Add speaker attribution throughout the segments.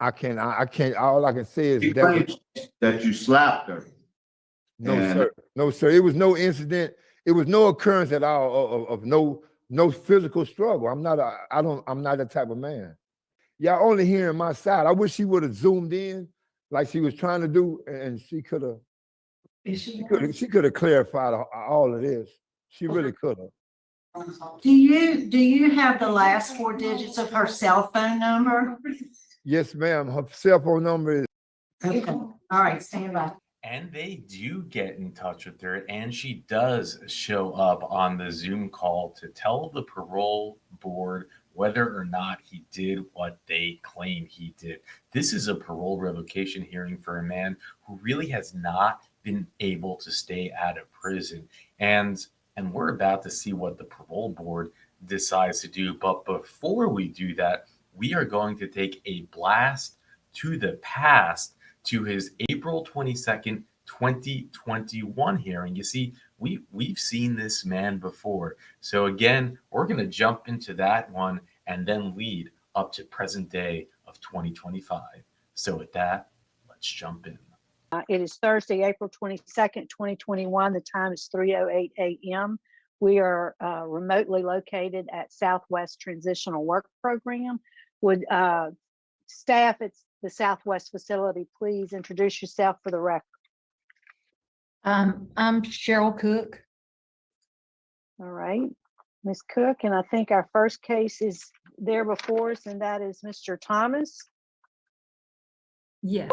Speaker 1: I can't. All I can say is
Speaker 2: She claims that you slapped her.
Speaker 1: No, sir. No, sir. It was no incident. It was no occurrence at all of no physical struggle. I'm not that type of man. Y'all only hearing my side. I wish she would have zoomed in like she was trying to do, and she could have. She could have clarified all of this. She really could have.
Speaker 3: Do you have the last 4 digits of her cell phone number?
Speaker 1: Yes, ma'am. Her cell phone number is.
Speaker 3: Okay. All right, stand by.
Speaker 4: And they do get in touch with her, and she does show up on the Zoom call to tell the parole board whether or not he did what they claim he did. This is a parole revocation hearing for a man who really has not been able to stay out of prison. And we're about to see what the parole board decides to do. But before we do that, we are going to take a blast to the past, to his April 22nd, 2021 hearing. You see, we've seen this man before. So again, we're going to jump into that one and then lead up to present day of 2025. So with that, let's jump in.
Speaker 5: It is Thursday, April 22nd, 2021. The time is 3:08 a.m. We are remotely located at Southwest Transitional Work Program. Would staff at the Southwest facility please introduce yourself for the record?
Speaker 3: I'm Cheryl Cook.
Speaker 5: All right, Ms. Cook, and I think our first case is there before us, and that is Mr. Thomas.
Speaker 3: Yes.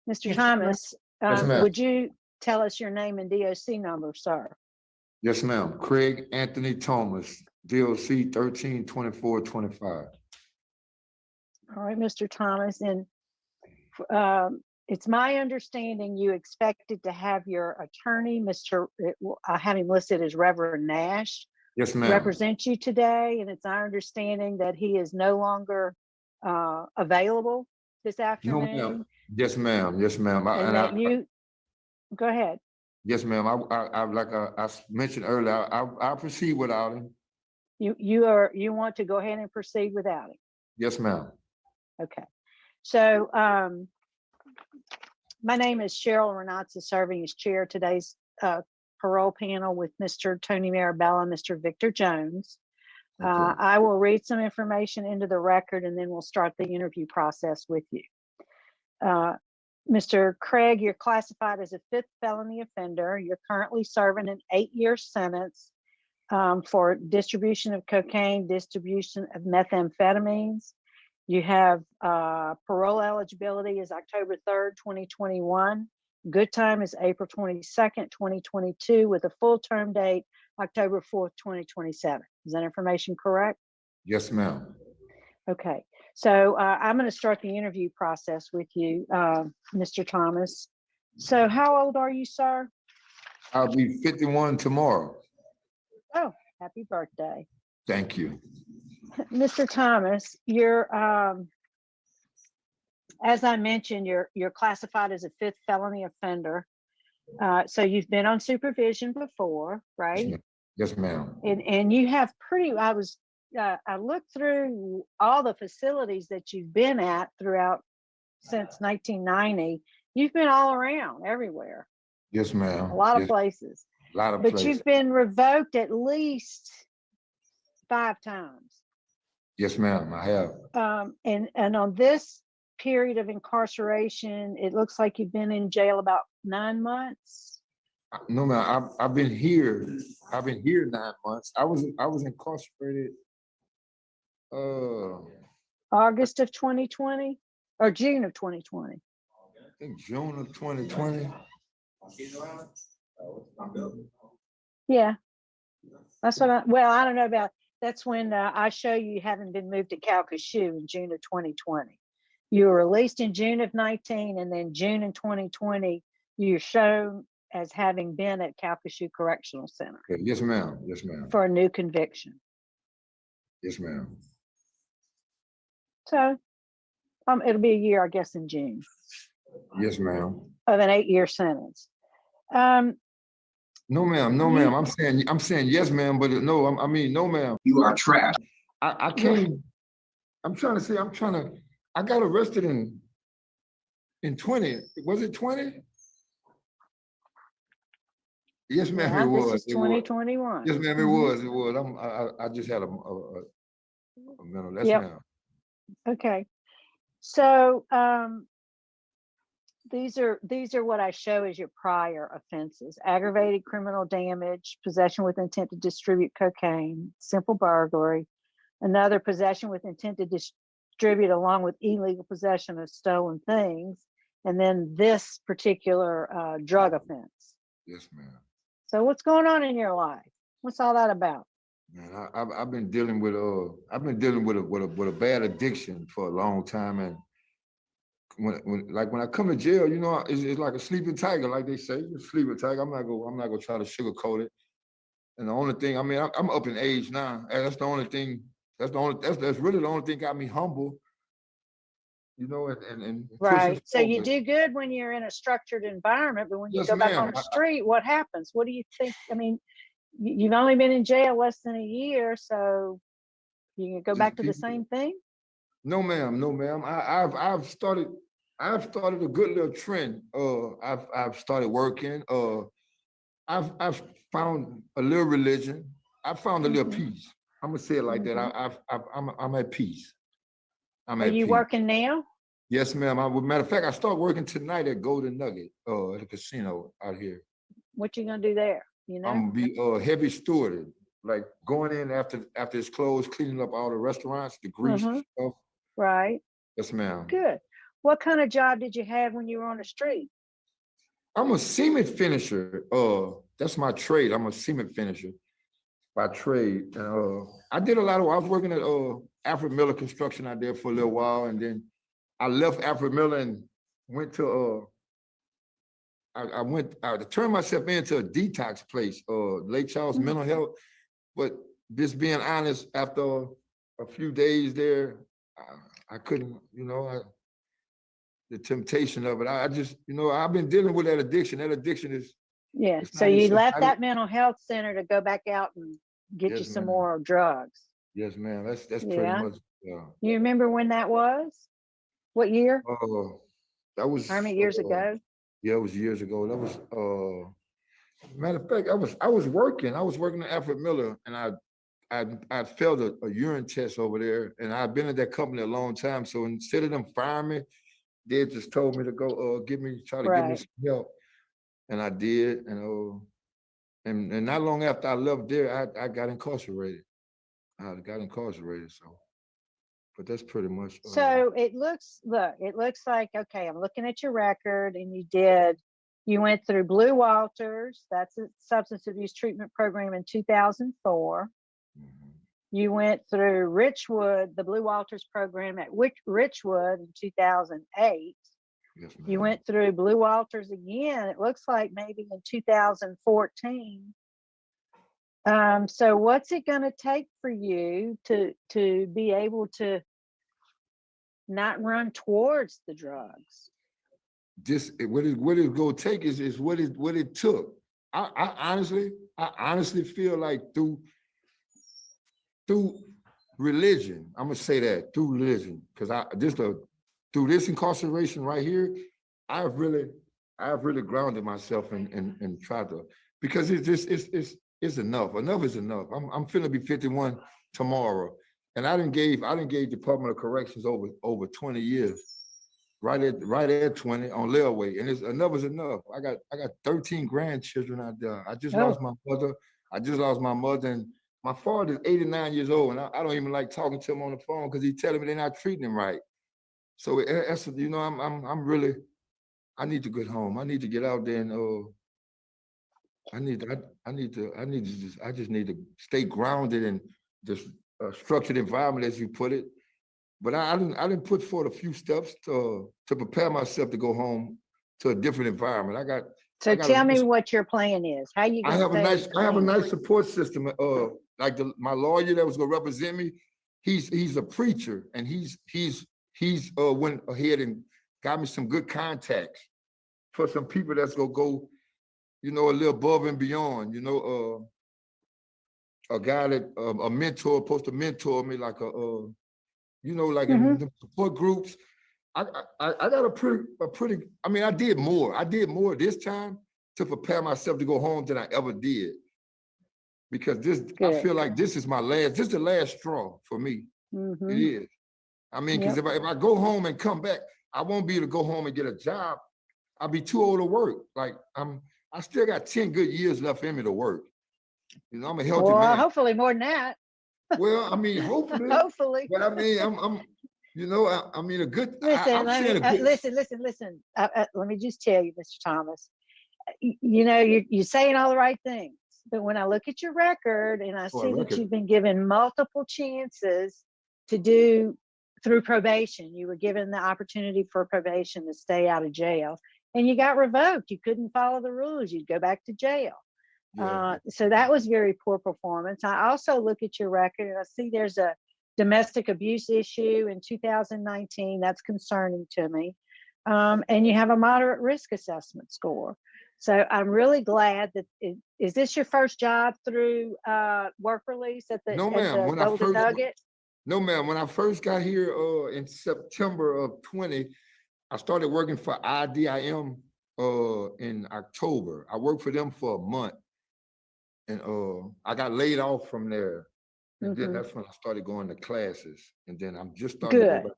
Speaker 5: Mr.
Speaker 3: Yes,
Speaker 5: Thomas,
Speaker 1: Yes, ma'am.
Speaker 5: would you tell us your name and DOC number, sir?
Speaker 1: Yes, ma'am. Craig Anthony Thomas, DOC 132425.
Speaker 5: All right, Mr. Thomas, and it's my understanding you expected to have your attorney, I have him listed as Reverend Nash,
Speaker 1: Yes, ma'am.
Speaker 5: represent you today, and it's our understanding that he is no longer available this
Speaker 1: No,
Speaker 5: afternoon.
Speaker 1: ma'am. Yes, ma'am. Yes, ma'am.
Speaker 5: And that you, go ahead.
Speaker 1: Yes, ma'am. I like I mentioned earlier, I'll proceed without him.
Speaker 5: You want to go ahead and proceed without him?
Speaker 1: Yes, ma'am.
Speaker 5: Okay. So my name is Cheryl Renatza, serving as chair of today's parole panel with Mr. Tony Marabella, Mr. Victor Jones.
Speaker 1: Okay.
Speaker 5: I will read some information into the record, and then we'll start the interview process with you. Mr. Craig, you're classified as a 5th felony offender. You're currently serving an 8-year sentence for distribution of cocaine, distribution of methamphetamines. You have parole eligibility is October 3rd, 2021. Good time is April 22nd, 2022, with a full term date, October 4th, 2027. Is that information correct?
Speaker 1: Yes, ma'am.
Speaker 5: Okay, so I'm going to start the interview process with you, Mr. Thomas. So how old are you, sir?
Speaker 1: I'll be 51 tomorrow.
Speaker 5: Oh, happy birthday.
Speaker 1: Thank you.
Speaker 5: Mr. Thomas, you're, as I mentioned, you're classified as a 5th felony offender. So you've been on supervision before, right?
Speaker 1: Yes, ma'am.
Speaker 5: And you have I looked through all the facilities that you've been at throughout since 1990. You've been all around, everywhere.
Speaker 1: Yes, ma'am.
Speaker 5: A lot of places.
Speaker 1: A lot of
Speaker 5: But
Speaker 1: places.
Speaker 5: you've been revoked at least 5 times.
Speaker 1: Yes, ma'am, I have.
Speaker 5: And on this period of incarceration, it looks like you've been in jail about 9 months.
Speaker 1: No, ma'am. I've been here. I've been here 9 months. I was incarcerated.
Speaker 5: August of 2020 or June of 2020.
Speaker 1: I think June of 2020.
Speaker 5: Yeah, that's what I don't know about. That's when I show you haven't been moved to Calcasieu in June of 2020. You were released in June of 19, and then June in 2020, you're shown as having been at Calcasieu Correctional Center.
Speaker 1: Okay. Yes, ma'am. Yes, ma'am.
Speaker 5: For a new conviction.
Speaker 1: Yes, ma'am.
Speaker 5: So it'll be a year, I guess, in June.
Speaker 1: Yes, ma'am.
Speaker 5: Of an 8-year sentence.
Speaker 1: No, ma'am. No, ma'am. I'm saying yes, ma'am, but no, I mean, no, ma'am.
Speaker 2: You are trash.
Speaker 1: I can't. I'm trying to I got arrested in 20. Was it 20? Yes, ma'am,
Speaker 5: Yeah,
Speaker 1: it
Speaker 5: this
Speaker 1: was.
Speaker 5: is
Speaker 1: It was.
Speaker 5: 2021.
Speaker 1: Yes, ma'am, it
Speaker 5: Mhm.
Speaker 1: was. It was. I just had a mental. Yes,
Speaker 5: Yep.
Speaker 1: ma'am.
Speaker 5: Okay. So these are what I show as your prior offenses: aggravated criminal damage, possession with intent to distribute cocaine, simple burglary, another possession with intent to distribute along with illegal possession of stolen things, and then this particular drug offense.
Speaker 1: Yes, ma'am.
Speaker 5: So what's going on in your life? What's all that about?
Speaker 1: Man, I've been dealing with a bad addiction for a long time, and when I come to jail, you know, it's like a sleeping tiger, like they say, a sleeping tiger. I'm not gonna try to sugarcoat it. And the only thing, I mean, I'm up in age now, and that's the only thing. That's really the only thing got me humble, you know, and pushing
Speaker 5: Right. So you
Speaker 1: forward.
Speaker 5: do good when you're in a structured environment, but when you
Speaker 1: Yes,
Speaker 5: go back on
Speaker 1: ma'am.
Speaker 5: the street, what happens? What do you think? I mean, you've only been in jail less than a year, so you can go back to the same thing?
Speaker 1: No, ma'am. No, ma'am. I've started a good little trend. I've started working. I've found a little religion. I found a little
Speaker 5: Mhm.
Speaker 1: peace. I'm gonna say it like that.
Speaker 5: Mhm.
Speaker 1: I'm at peace. I'm
Speaker 5: Are
Speaker 1: at
Speaker 5: you
Speaker 1: peace.
Speaker 5: working now?
Speaker 1: Yes, ma'am. Matter of fact, I start working tonight at Golden Nugget, at the casino out here.
Speaker 5: What you gonna do there? You know?
Speaker 1: I'm gonna be heavy stewarded, like going in after it's closed, cleaning up all the restaurants, the grease
Speaker 5: Mhm.
Speaker 1: stuff.
Speaker 5: Right.
Speaker 1: Yes, ma'am.
Speaker 5: Good. What kind of job did you have when you were on the street?
Speaker 1: I'm a cement finisher. That's my trade. I'm a cement finisher by trade. And I did a lot of. I was working at Alfred Miller Construction out there for a little while, and then I left Alfred Miller and went to. I turned myself into a detox place, Lake Charles
Speaker 5: Mhm.
Speaker 1: Mental Health. But just being honest, after a few days there, I couldn't. You know, the temptation of it. I just, you know, I've been dealing with that addiction. That addiction is.
Speaker 5: Yeah.
Speaker 1: It's
Speaker 5: So
Speaker 1: not.
Speaker 5: you
Speaker 1: It's
Speaker 5: left
Speaker 1: not.
Speaker 5: that mental health center to go back out and get you
Speaker 1: Yes,
Speaker 5: some
Speaker 1: ma'am.
Speaker 5: more drugs.
Speaker 1: Yes, ma'am. That's pretty
Speaker 5: Yeah.
Speaker 1: much. Yeah.
Speaker 5: You remember when that was? What year?
Speaker 1: That was.
Speaker 5: How many years ago?
Speaker 1: Yeah, it was years ago. That was. Matter of fact, I was working. I was working at Alfred Miller, and I failed a urine test over there, and I've been at that company a long time. So instead of them firing me, they just told me to go try to give me
Speaker 5: Right.
Speaker 1: some help, and I did, and not long after I left there, I got incarcerated. I got incarcerated. So, but that's pretty much.
Speaker 5: So it looks like, okay, I'm looking at your record, and you went through Blue Walters, that's a substance abuse treatment program in 2004.
Speaker 1: Mhm.
Speaker 5: You went through Richwood, the Blue Walters program at Richwood in 2008.
Speaker 1: Yes,
Speaker 5: You
Speaker 1: ma'am.
Speaker 5: went through Blue Walters again, it looks like maybe in 2014. So what's it going to take for you to be able to not run towards the drugs?
Speaker 1: What it's gonna take is what it took. I honestly feel like through religion, I'm gonna say that through religion, because through this incarceration right here, I've really grounded myself and tried to, because it's enough. Enough is enough. I'm finna be 51 tomorrow, and I didn't gave Department of Corrections over 20 years. Right at 20 on layaway, and it's enough is enough. I got 13 grandchildren out there. I just lost
Speaker 5: Oh,
Speaker 1: my mother. And my father is 89 years old, and I don't even like talking to him on the phone because he's telling me they're not treating him right. So that's, you know, I'm really, I need to get home. I need to get out there and I just need to stay grounded in this structured environment, as you put it. But I didn't put forth a few steps to prepare myself to go home to a different environment.
Speaker 5: so
Speaker 1: I got a
Speaker 5: tell me
Speaker 1: nice,
Speaker 5: what your plan is. How you going to stay
Speaker 1: I have a
Speaker 5: clean?
Speaker 1: nice support system. Like my lawyer that was gonna represent me, he's a preacher, and he's went ahead and got me some good contacts for some people that's gonna go, you know, a little above and beyond. You know, a guy that a mentor supposed to mentor me, like you know, like in
Speaker 5: Mhm.
Speaker 1: the support groups, I got a pretty, I mean, I did more this time to prepare myself to go home than I ever did. Because I
Speaker 5: Good.
Speaker 1: feel like this is the last straw for me. It
Speaker 5: Mhm.
Speaker 1: is. I mean, because if I go home and come back, I won't be able to go home and get a job. I'll be too old to work. Like I still got 10 good years left in me to work. You know, I'm a healthy
Speaker 5: Well,
Speaker 1: man.
Speaker 5: hopefully more than that.
Speaker 1: Well, I mean, hopefully,
Speaker 5: Hopefully.
Speaker 1: but I mean, I'm you know, I mean,
Speaker 5: Listen,
Speaker 1: I'm saying a good.
Speaker 5: listen. Let me just tell you, Mr. Thomas, you know, you're saying all the right things, but when I look at your record and I see that
Speaker 1: record.
Speaker 5: you've been given multiple chances to do through probation, you were given the opportunity for probation to stay out of jail, and you got revoked. You couldn't follow the rules. You'd go back to jail.
Speaker 1: Yeah.
Speaker 5: So that was very poor performance. I also look at your record and I see there's a domestic abuse issue in 2019. That's concerning to me. And you have a moderate risk assessment score. So I'm really glad that is this your first job through work release at the
Speaker 1: No, ma'am. When I
Speaker 5: Golden
Speaker 1: first
Speaker 5: Nugget?
Speaker 1: No, ma'am. When I first got here in September of 20, I started working for IDIM in October. I worked for them for a month. And I got laid off from there. And then that's when I started going to classes. And then I'm just starting to go back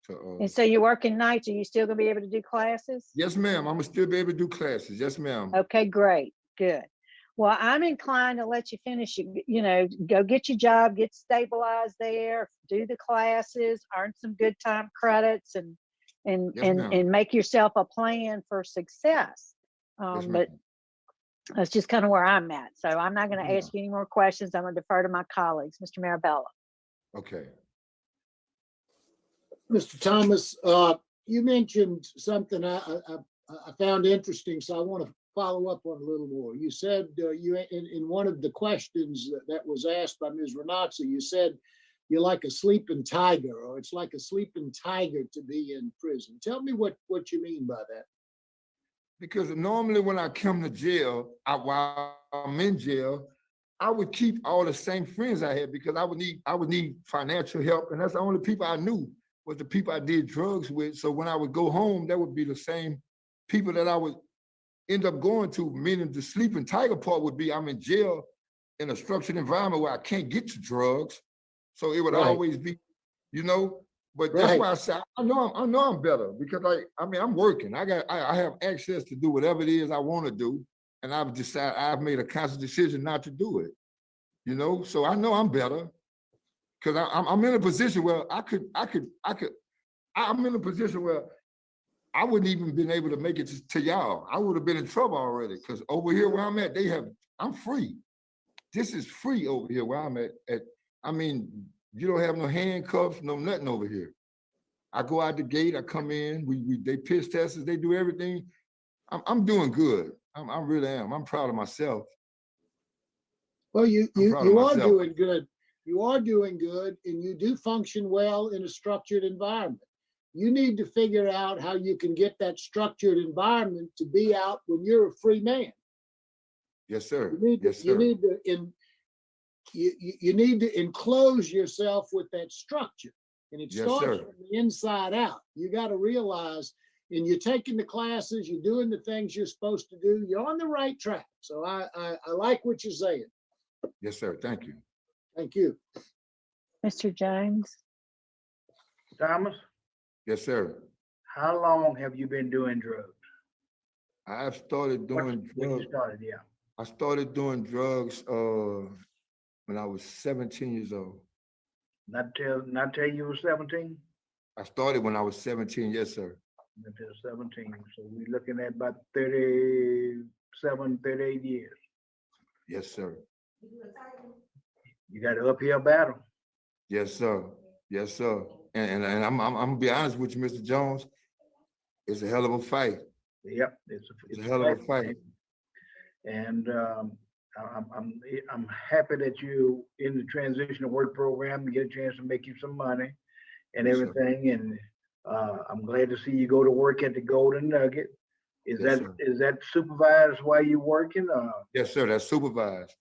Speaker 1: to
Speaker 5: And so you're working nights. Are you still gonna be able to do classes?
Speaker 1: yes, ma'am. I'm gonna still be able to do classes. Yes, ma'am.
Speaker 5: Okay, great, good. Well, I'm inclined to let you finish, you know, go get your job, get stabilized there, do the classes, earn some good time credits and
Speaker 1: Yes, ma'am.
Speaker 5: make yourself a plan for success.
Speaker 1: Yes,
Speaker 5: But
Speaker 1: ma'am.
Speaker 5: that's just kind of where I'm at. So I'm not going to
Speaker 1: Yeah.
Speaker 5: ask you any more questions. I'm going to defer to my colleagues. Mr. Marabella.
Speaker 1: Okay.
Speaker 6: Mr. Thomas, you mentioned something I found interesting, so I want to follow up on a little more. You said you in one of the questions that was asked by Ms. Renazzi, you said you're like a sleeping tiger, or it's like a sleeping tiger to be in prison. Tell me what you mean by that.
Speaker 1: Because normally when I come to jail, while I'm in jail, I would keep all the same friends I had because I would need financial help, and that's the only people I knew was the people I did drugs with. So when I would go home, that would be the same people that I would end up going to. Meaning the sleeping tiger part would be I'm in jail in a structured environment where I can't get to drugs, so it would always be, you know. But that's why I say I know I'm better because I'm working. I have access to do whatever it is I want to do, and I've made a conscious decision not to do it. You know, so I know I'm better because I'm in a position where I'm in a position where I wouldn't even been able to make it to y'all. I would have been in trouble already because over here where I'm at, I'm free. This is free over here where I'm at. I mean, you don't have no handcuffs, no nothing over here. I go out the gate, I come in, they piss test us, they do everything. I'm doing good. I really am. I'm proud of myself.
Speaker 6: Well, you are
Speaker 1: myself.
Speaker 6: doing good. You are doing good, and you do function well in a structured environment. You need to figure out how you can get that structured environment to be out when you're a free man.
Speaker 1: Yes, sir.
Speaker 6: You need to enclose yourself with that structure, and it starts from the inside out. You got to realize, and you're taking the classes, you're doing the things you're supposed to do. You're on the right track. So I like what you're saying.
Speaker 1: Yes, sir. Thank you.
Speaker 6: Thank you.
Speaker 5: Mr. Jones.
Speaker 7: Thomas,
Speaker 1: Yes, sir.
Speaker 7: how long have you been doing drugs?
Speaker 1: I've started doing
Speaker 7: When
Speaker 1: drugs.
Speaker 7: you started, yeah.
Speaker 1: I started doing drugs when I was 17 years old.
Speaker 7: Not till you were 17?
Speaker 1: I started when I was 17, yes, sir.
Speaker 7: Until 17. So we're looking at about 37, 38 years.
Speaker 1: Yes, sir.
Speaker 7: You got an uphill battle.
Speaker 1: Yes, sir. Yes, sir. And I'm gonna be honest with you, Mr. Jones. It's a hell of a fight.
Speaker 7: Yep,
Speaker 1: It's a hell of a fight.
Speaker 7: And I'm happy that you in the transitional work program to get a chance to make you some money and
Speaker 1: Yes,
Speaker 7: everything. Sir. And I'm glad to see you go to work at the Golden Nugget. Is that supervised while you're working?
Speaker 1: Yes, sir. That's supervised.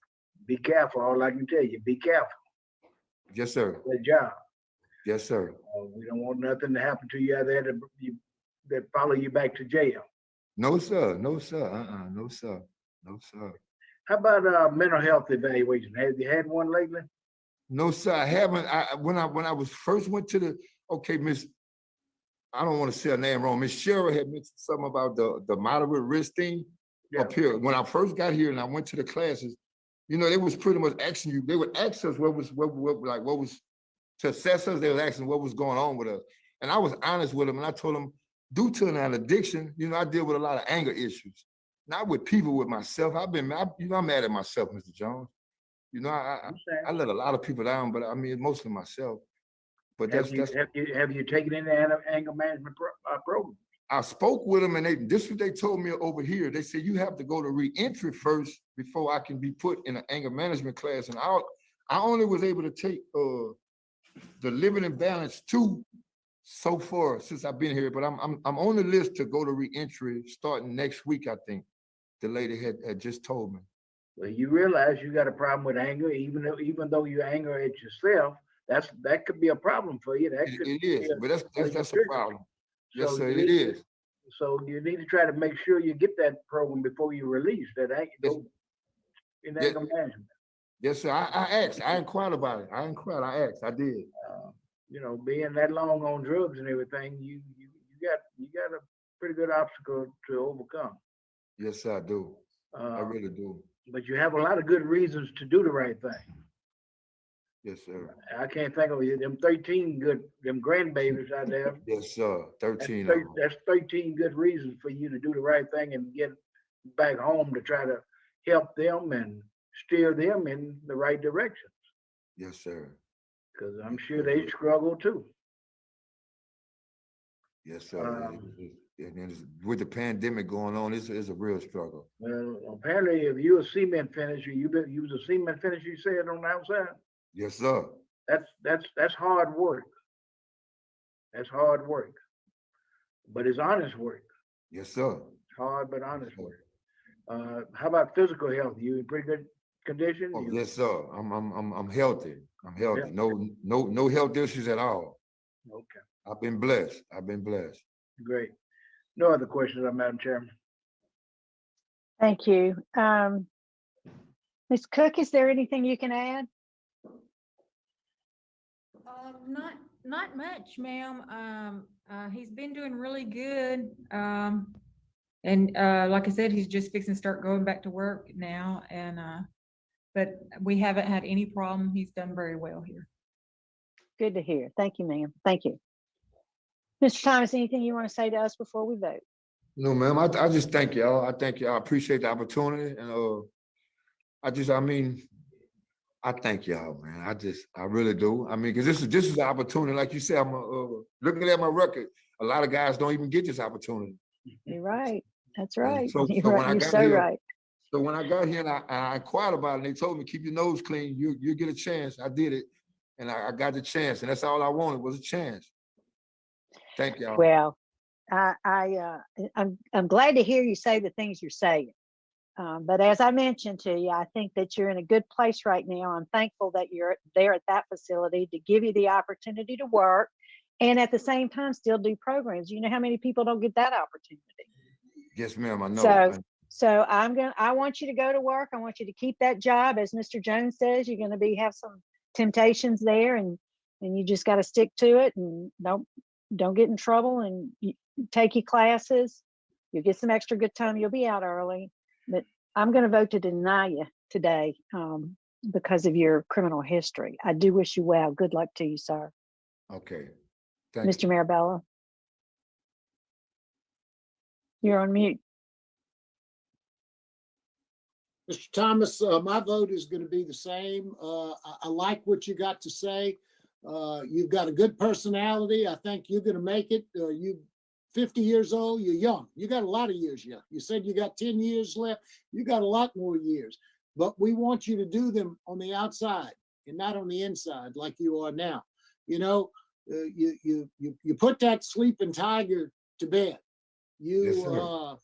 Speaker 7: Be careful. All I can tell you, be careful.
Speaker 1: Yes, sir.
Speaker 7: Good job.
Speaker 1: Yes, sir.
Speaker 7: We don't want nothing to happen to you out there that follow you back to jail.
Speaker 1: No, sir. No, sir. No, sir. No, sir.
Speaker 7: How about mental health evaluation? Have you had one lately?
Speaker 1: No, sir. I haven't. When I was first went to the, okay, Miss, I don't want to say her name wrong. Miss Cheryl had mentioned something about the moderate risk thing up here. When I first got here and I went to the classes, you know, they was pretty much asking you, they would ask us what was to assess us, they was asking what was going on with us. And I was honest with them and I told them, due to an addiction, you know, I deal with a lot of anger issues. Not with people, with myself. I'm mad at myself, Mr. Jones. You know, I let a lot of people down, but I mean, mostly myself. But
Speaker 7: have you taken any anger management program?
Speaker 1: I spoke with them and this is what they told me over here. They said, you have to go to reentry first before I can be put in an anger management class. And I only was able to take the Living in Balance 2 so far since I've been here, but I'm on the list to go to reentry starting next week, I think. The lady had just told me.
Speaker 7: Well, you realize you got a problem with anger, even though you anger at yourself, that could be a problem for you.
Speaker 1: It is, but that's a problem. Yes, sir, it is.
Speaker 7: So you need to try to make sure you get that program before you release that anger in anger management.
Speaker 1: Yes, sir. I asked. I inquired about it. I asked. I did.
Speaker 7: You know, being that long on drugs and everything, you got a pretty good obstacle to overcome.
Speaker 1: Yes, I do. I really do.
Speaker 7: But you have a lot of good reasons to do the right thing.
Speaker 1: Yes, sir.
Speaker 7: I can't think of them 13 them grandbabies out there.
Speaker 1: Yes, sir. 13.
Speaker 7: That's 13 good reasons for you to do the right thing and get back home to try to help them and steer them in the right directions.
Speaker 1: Yes, sir.
Speaker 7: Because I'm sure they struggle too.
Speaker 1: Yes, sir. And with the pandemic going on, it's a real struggle.
Speaker 7: Well, apparently, if you're a cement finisher, you was a cement finisher, you said, on the outside.
Speaker 1: Yes, sir.
Speaker 7: That's hard work. That's hard work. But it's honest work.
Speaker 1: Yes, sir.
Speaker 7: It's hard but honest work. How about physical health? You in pretty good condition?
Speaker 1: Oh, yes, sir. I'm healthy. I'm healthy. Yeah. No health issues at all.
Speaker 7: Okay.
Speaker 1: I've been blessed.
Speaker 7: Great. No other questions, Madam Chairman.
Speaker 5: Thank you. Ms. Cook, is there anything you can add?
Speaker 8: Not much, ma'am. He's been doing really good. And like I said, he's just fixing to start going back to work now. And but we haven't had any problem. He's done very well here.
Speaker 5: Good to hear. Thank you, ma'am. Thank you. Mr. Thomas, anything you want to say to us before we vote?
Speaker 1: No, ma'am. I just thank y'all. I thank y'all. I appreciate the opportunity. And I thank y'all, man. I really do. I mean, because this is an opportunity. Like you said, I'm looking at my record. A lot of guys don't even get this opportunity.
Speaker 5: You're right. That's right.
Speaker 1: So
Speaker 5: You're right. You're so right.
Speaker 1: So when I got here and I inquired about it, and they told me, keep your nose clean, you get a chance. I did it, and I got the chance, and that's all I wanted was a chance. Thank y'all.
Speaker 5: Well, I'm glad to hear you say the things you're saying. But as I mentioned to you, I think that you're in a good place right now. I'm thankful that you're there at that facility to give you the opportunity to work and at the same time still do programs. You know how many people don't get that opportunity?
Speaker 1: Yes, ma'am, I know.
Speaker 5: So I want you to go to work. I want you to keep that job. As Mr. Jones says, you're going to have some temptations there, and you just got to stick to it and don't get in trouble, and take your classes. You'll get some extra good time. You'll be out early. But I'm going to vote to deny you today because of your criminal history. I do wish you well. Good luck to you, sir.
Speaker 1: Okay.
Speaker 5: Mr. Marabella, you're on mute.
Speaker 6: Mr. Thomas, my vote is going to be the same. I like what you got to say. You've got a good personality. I think you're going to make it. You 50 years old, you're young. You got a lot of years yet. You said you got 10 years left. You got a lot more years, but we want you to do them on the outside and not on the inside like you are now. You know, you put that sleeping tiger to bed. You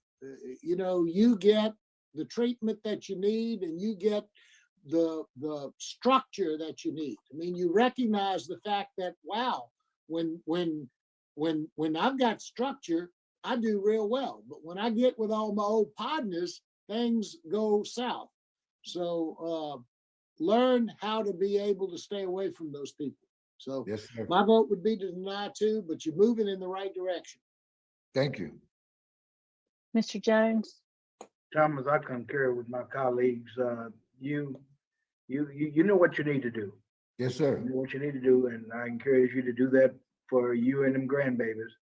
Speaker 6: know, you get the treatment that you need, and you get the structure that you need. I mean, you recognize the fact that, wow, when I've got structure, I do real well. But when I get with all my old partners, things go south. So learn how to be able to stay away from those people. So
Speaker 1: Yes, sir.
Speaker 6: my vote would be to deny too, but you're moving in the right direction.
Speaker 1: Thank you.
Speaker 5: Mr. Jones?
Speaker 7: Thomas, I concur with my colleagues. You know what you need to do.
Speaker 1: Yes, sir.
Speaker 7: You know what you need to do, and I encourage you to do that for you and them grandbabies.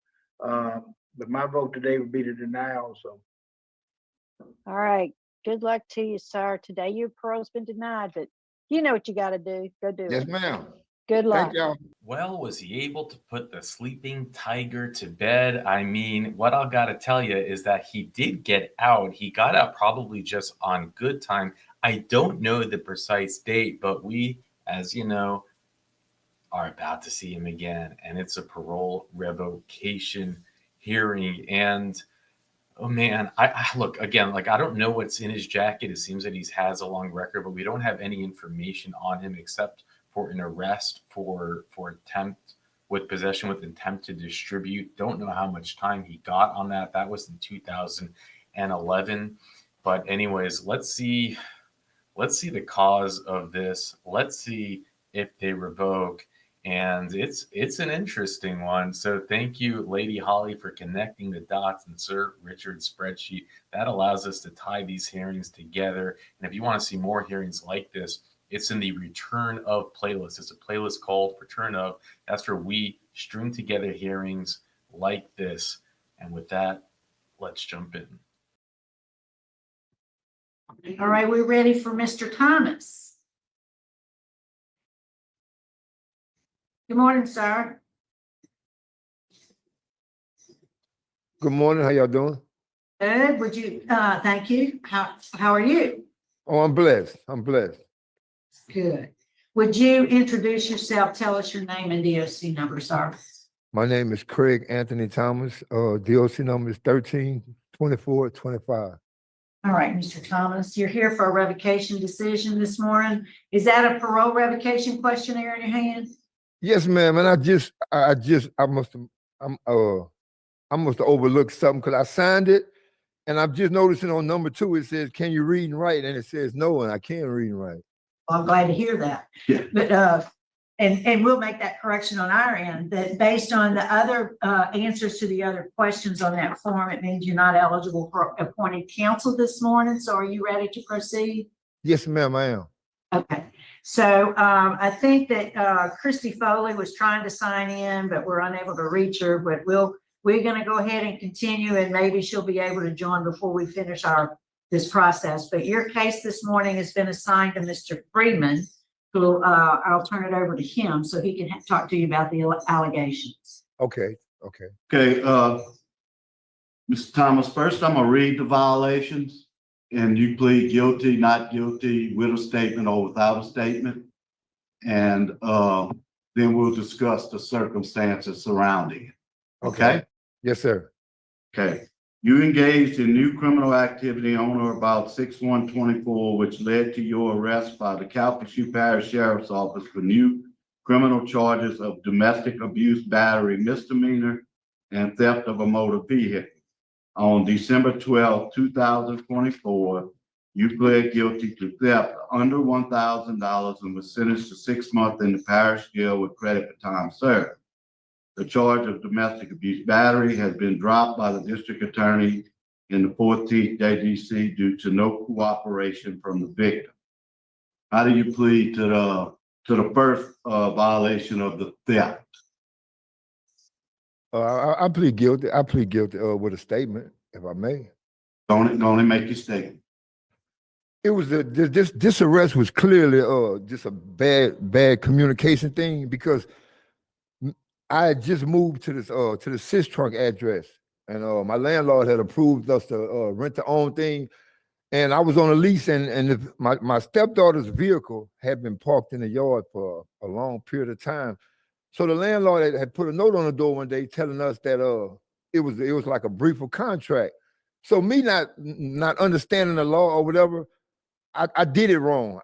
Speaker 7: But my vote today would be to deny also.
Speaker 5: All right. Good luck to you, sir. Today your parole's been denied, but you know what you got to do. Go do
Speaker 1: Yes,
Speaker 5: it.
Speaker 1: ma'am.
Speaker 5: Good luck.
Speaker 1: Thank y'all.
Speaker 4: Well, was he able to put the sleeping tiger to bed? I mean, what I've got to tell you is that he did get out. He got out probably just on good time. I don't know the precise date, but we, as you know, are about to see him again. And it's a parole revocation hearing. And oh man, I look again, like I don't know what's in his jacket. It seems that he has a long record, but we don't have any information on him except for an arrest for attempt with possession with intent to distribute. Don't know how much time he got on that. That was in 2011. But anyways, let's see the cause of this. Let's see if they revoke. And it's an interesting one. So thank you, Lady Holly, for connecting the dots and Sir Richard's spreadsheet. That allows us to tie these hearings together. And if you want to see more hearings like this, it's in the Return of playlist. It's a playlist called Return of. That's where we string together hearings like this. And with that, let's jump in.
Speaker 3: All right, we're ready for Mr. Thomas. Good morning, sir.
Speaker 1: Good morning. How y'all doing?
Speaker 3: Good. Would you, thank you. How are you?
Speaker 1: Oh, I'm blessed. I'm blessed.
Speaker 3: Good. Would you introduce yourself? Tell us your name and DOC number, sir.
Speaker 1: My name is Craig Anthony Thomas. DOC number is 132425.
Speaker 3: All right, Mr. Thomas, you're here for a revocation decision this morning. Is that a parole revocation questionnaire in your hand?
Speaker 1: Yes, ma'am. And I must have overlooked something because I signed it, and I'm just noticing on number 2 it says, "Can you read and write?" And it says no, and I can't read and write.
Speaker 3: Well, I'm glad to hear that.
Speaker 2: Yeah.
Speaker 3: But and we'll make that correction on our end, that based on the other answers to the other questions on that form, it means you're not eligible for appointed counsel this morning. So are you ready to proceed?
Speaker 1: Yes, ma'am, I am.
Speaker 3: Okay. So I think that Christy Foley was trying to sign in, but we're unable to reach her. But we're going to go ahead and continue, and maybe she'll be able to join before we finish this process. But your case this morning has been assigned to Mr. Freeman, who I'll turn it over to him so he can talk to you about the allegations.
Speaker 1: Okay.
Speaker 2: Okay, Mr. Thomas, first I'm gonna read the violations and you plead guilty, not guilty, with a statement or without a statement. And then we'll discuss the circumstances surrounding it. Okay?
Speaker 1: Yes, sir.
Speaker 2: Okay. You engaged in new criminal activity on or about 6/1/24, which led to your arrest by the Calcasieu Parish Sheriff's Office for new criminal charges of domestic abuse, battery, misdemeanor, and theft of a motor vehicle. On December 12, 2024, you pled guilty to theft under $1,000 and was sentenced to 6 months in the parish jail with credit for time served. The charge of domestic abuse battery has been dropped by the district attorney in the 14th JDC due to no cooperation from the victim. How do you plead to the first violation of the theft?
Speaker 1: I plead guilty. I plead guilty with a statement, if I may.
Speaker 2: Don't make your statement.
Speaker 1: It was this arrest was clearly just a bad communication thing, because I had just moved to the Sis Trunk address, and my landlord had approved us to rent the own thing, and I was on a lease, and my stepdaughter's vehicle had been parked in the yard for a long period of time. So the landlord had put a note on the door one day telling us that it was like a brief of contract. So me not understanding the law or whatever, I did it wrong.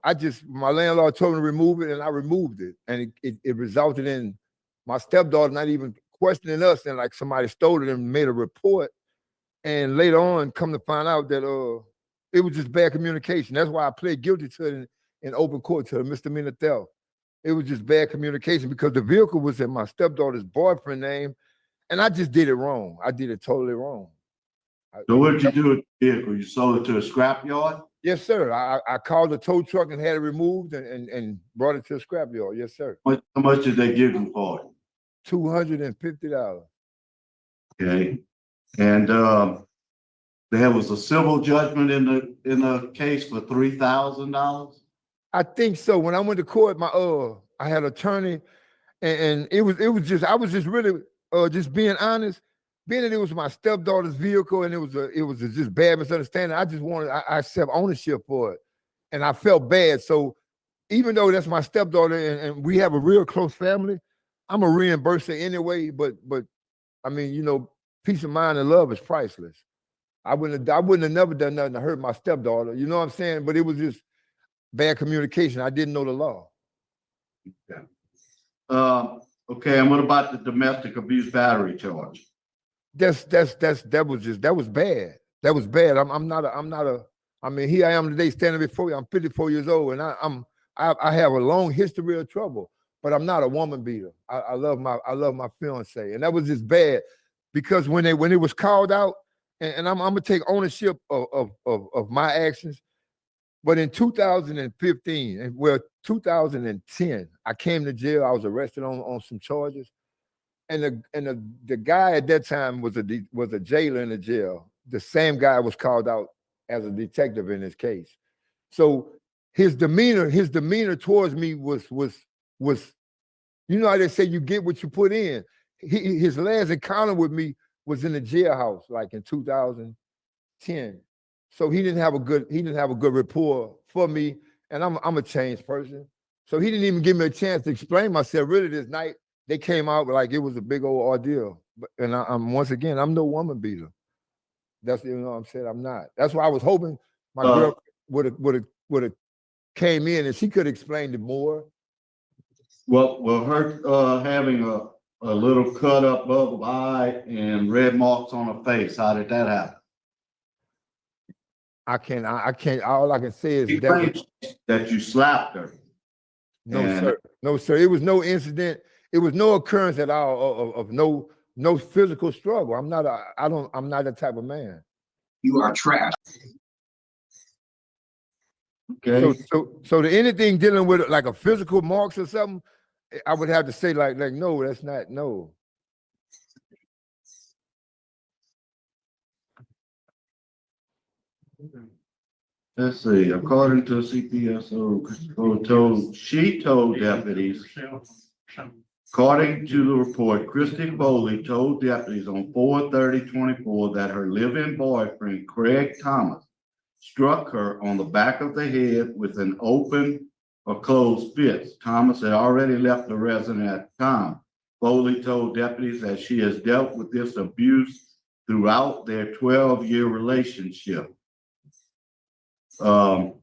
Speaker 1: My landlord told me to remove it and I removed it. And it resulted in my stepdaughter not even questioning us and like somebody stole it and made a report. And later on, come to find out that it was just bad communication. That's why I pled guilty to it in open court to a misdemeanor theft. It was just bad communication because the vehicle was in my stepdaughter's boyfriend's name, and I just did it wrong. I did it totally wrong.
Speaker 2: So what did you do with the vehicle? You sold it to a scrap yard?
Speaker 1: Yes, sir. I called the tow truck and had it removed and brought it to the scrap yard. Yes, sir.
Speaker 2: How much did they give you for it?
Speaker 1: $250.
Speaker 2: Okay. And there was a civil judgment in the case for $3,000.
Speaker 1: I think so. When I went to court, I had an attorney, and it was just I was just really just being honest. Being that it was my stepdaughter's vehicle and it was a just bad misunderstanding, I accept ownership for it, and I felt bad. So even though that's my stepdaughter and we have a real close family, I'm a reimburse her anyway. But I mean, you know, peace of mind and love is priceless. I wouldn't have never done nothing to hurt my stepdaughter. You know what I'm saying? But it was just bad communication. I didn't know the law.
Speaker 2: Okay, and what about the domestic abuse battery charge?
Speaker 1: That was bad. That was bad. I mean, here I am today standing before you. I'm 54 years old and I have a long history of trouble, but I'm not a woman beater. I love my fiance. And that was just bad because when it was called out, and I'm gonna take ownership of my actions. But in 2015, and well, 2010, I came to jail. I was arrested on some charges. And the guy at that time was a jailer in the jail. The same guy was called out as a detective in this case. So his demeanor towards me was, you know how they say you get what you put in. His last encounter with me was in the jailhouse, like in 2010. So he didn't have a good rapport for me, and I'm a changed person. So he didn't even give me a chance to explain myself. Really, this night they came out like it was a big old ordeal. And I'm once again, I'm no woman beater. That's, you know what I'm saying, I'm not. That's why I was hoping my girl would have came in and she could explain it more.
Speaker 2: Well, her having a little cut up above the eye and red marks on her face. How did that happen?
Speaker 1: I can't. All I can say is
Speaker 2: She claims that you slapped her.
Speaker 1: No, sir. No, sir. It was no incident. It was no occurrence at all of no physical struggle. I'm not that type of man.
Speaker 9: You are trash.
Speaker 2: Okay.
Speaker 1: So to anything dealing with like a physical marks or something, I would have to say like no, that's not no.
Speaker 2: Let's see, according to CPSO, she told deputies, according to the report, Christy Foley told deputies on 4/30/24 that her live-in boyfriend, Craig Thomas, struck her on the back of the head with an open or closed fist. Thomas had already left the residence at the time. Foley told deputies that she has dealt with this abuse throughout their 12-year relationship. And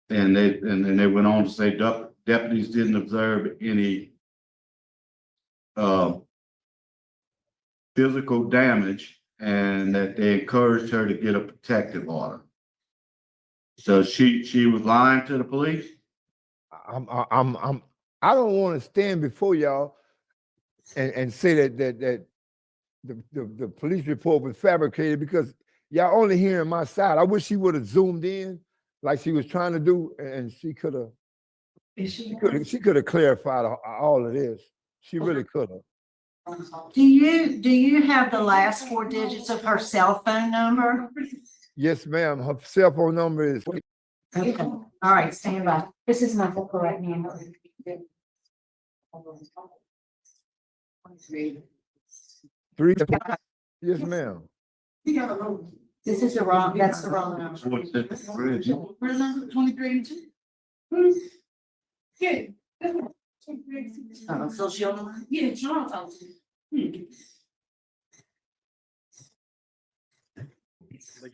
Speaker 2: then they went on to say deputies didn't observe any physical damage and that they encouraged her to get a protective order. So she was lying to the police?
Speaker 1: I don't want to stand before y'all and say that the police report was fabricated because y'all only hearing my side. I wish she would have zoomed in like she was trying to do, and she could have clarified all of this. She really could have.
Speaker 3: Do you have the last 4 digits of her cell phone number?
Speaker 1: Yes, ma'am. Her cell phone number is
Speaker 3: Okay. All right, stand by. This is not the correct number.
Speaker 1: 3. Yes, ma'am.
Speaker 3: This is the wrong, that's the wrong number.
Speaker 2: What's that, Bridge?
Speaker 9: Where's number 2382? Yeah. Social number? Yeah, John.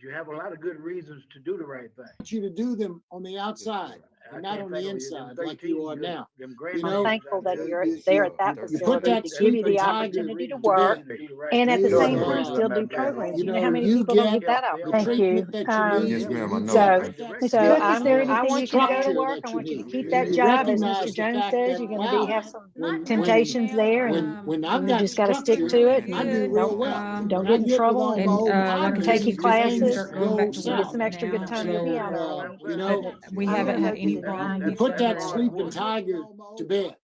Speaker 7: but you have a lot of good reasons to do the right thing.
Speaker 6: want you to do them on the outside
Speaker 7: I
Speaker 6: and not
Speaker 7: can't
Speaker 6: on the
Speaker 7: think of it.
Speaker 6: inside
Speaker 7: Them
Speaker 6: like you
Speaker 7: 13,
Speaker 6: are now.
Speaker 7: them
Speaker 6: You
Speaker 7: great
Speaker 6: know,
Speaker 5: I'm
Speaker 7: ones
Speaker 5: thankful
Speaker 7: out
Speaker 5: that
Speaker 7: there.
Speaker 5: you're
Speaker 6: you-
Speaker 5: there
Speaker 6: you-
Speaker 5: at that
Speaker 6: you put
Speaker 5: facility
Speaker 6: that
Speaker 5: to give you the
Speaker 6: sleeping tiger
Speaker 5: opportunity to
Speaker 6: to
Speaker 5: work.
Speaker 6: bed.
Speaker 5: And at the
Speaker 6: You,
Speaker 5: same time,
Speaker 6: uh,
Speaker 5: still do programs.
Speaker 6: You
Speaker 5: You know how
Speaker 6: know,
Speaker 5: many
Speaker 6: you
Speaker 5: people don't
Speaker 6: get
Speaker 5: get that
Speaker 6: the
Speaker 5: opportunity?
Speaker 3: Thank
Speaker 6: treatment
Speaker 3: you.
Speaker 6: that you need.
Speaker 1: Yes, ma'am, I
Speaker 6: you
Speaker 1: know.
Speaker 6: get
Speaker 1: Thank you.
Speaker 6: that
Speaker 5: So
Speaker 6: fitness
Speaker 5: I'm there
Speaker 6: and
Speaker 5: anything you can go to
Speaker 6: structure
Speaker 5: work.
Speaker 6: that
Speaker 5: I
Speaker 6: you
Speaker 5: want you to
Speaker 6: need.
Speaker 5: keep
Speaker 6: You
Speaker 5: that
Speaker 6: you
Speaker 5: job. As
Speaker 6: recognize
Speaker 5: Mr.
Speaker 6: the
Speaker 5: Jones
Speaker 6: fact
Speaker 5: says,
Speaker 6: that,
Speaker 5: you're gonna be,
Speaker 6: wow,
Speaker 5: have some
Speaker 6: when
Speaker 5: temptations there
Speaker 6: when
Speaker 5: and
Speaker 6: I've
Speaker 5: you
Speaker 6: got
Speaker 5: just gotta stick
Speaker 6: structure,
Speaker 5: to it.
Speaker 6: I do
Speaker 5: and
Speaker 6: real
Speaker 5: Don't,
Speaker 6: well.
Speaker 5: don't
Speaker 6: When I
Speaker 5: get in
Speaker 6: get with
Speaker 5: trouble
Speaker 6: all
Speaker 5: and,
Speaker 6: my old
Speaker 8: like I
Speaker 5: and
Speaker 6: partners,
Speaker 8: said,
Speaker 5: taking
Speaker 8: he's just getting
Speaker 6: things
Speaker 5: classes.
Speaker 8: start going back
Speaker 6: go
Speaker 8: to
Speaker 5: And get
Speaker 8: work
Speaker 5: some
Speaker 6: south.
Speaker 5: extra
Speaker 8: now.
Speaker 5: guitar and
Speaker 8: So
Speaker 5: piano lessons.
Speaker 6: You know,
Speaker 8: we
Speaker 5: I'm
Speaker 8: haven't
Speaker 5: gonna
Speaker 8: had
Speaker 5: hope
Speaker 8: any
Speaker 5: you that
Speaker 8: problems.
Speaker 6: you put that
Speaker 8: with
Speaker 6: sleeping tiger to bed.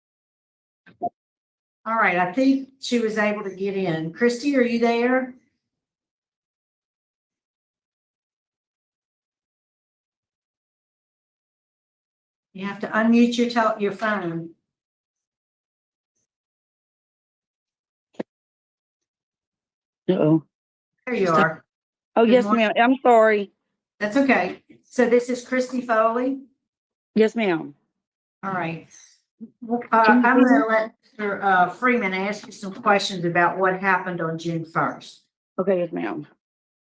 Speaker 3: All right, I think she was able to get in. Christy, are you there? You have to unmute your phone.
Speaker 10: Uh-oh.
Speaker 3: There you are.
Speaker 10: Oh,
Speaker 3: Good
Speaker 10: yes,
Speaker 3: morning.
Speaker 10: ma'am. I'm sorry.
Speaker 3: That's okay. So this is Christy Foley.
Speaker 10: Yes, ma'am.
Speaker 3: All right.
Speaker 10: Can you
Speaker 3: I'm
Speaker 10: hear me?
Speaker 3: gonna let Mr. Freeman ask you some questions about what happened on June 1st.
Speaker 10: Okay, yes, ma'am.